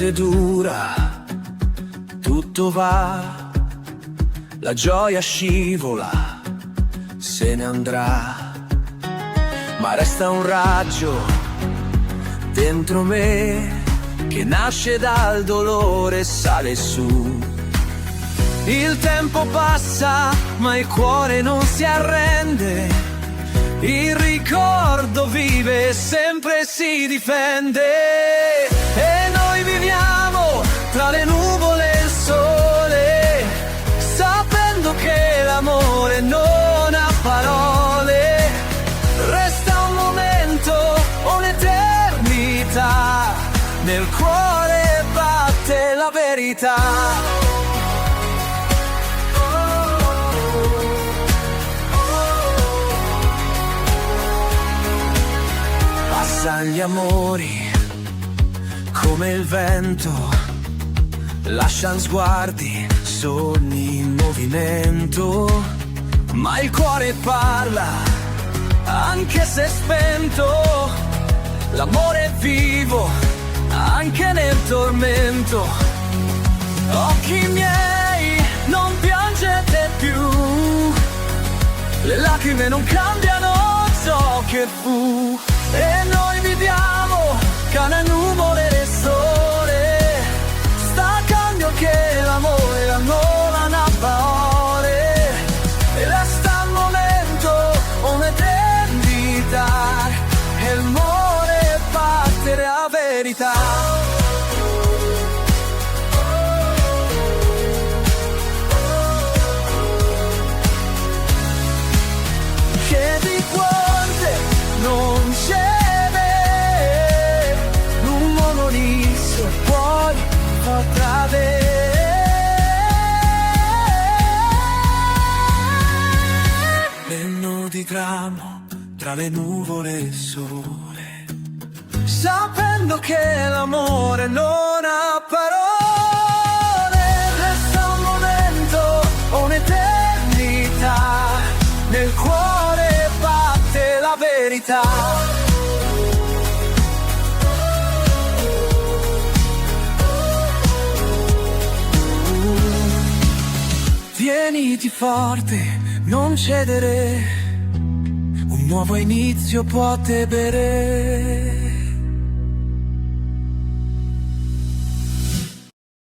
notte dura, tutto va, la gioia scivola, se ne andrà, ma resta un raggio dentro me che nasce dal dolore e sale su. Il tempo passa, ma il cuore non si arrende, il ricordo vive e sempre si difende. E noi viviamo tra le nuvole e il sole, sapendo che l'amore non ha parole. Resta un momento, un'eternità, nel cuore batte la verità. Gli amori come il vento, lascian sguardi, sogni in movimento, ma il cuore parla anche se spento. L'amore è vivo anche nel tormento. Occhi miei, non piangete più, le lacrime non cambiano ciò che fu. E noi viviamo tra le nuvole e il sole, sta cambio che l'amore non ha parole. E resta un momento, un'eternità, e il cuore battere a verità. Chiedi quante non c'è di gramo tra le nuvole e il sole, sapendo che l'amore non ha parole. Resta un momento, un'eternità, nel cuore batte la verità. Tieniti forte, non cedere, un nuovo inizio può te bere.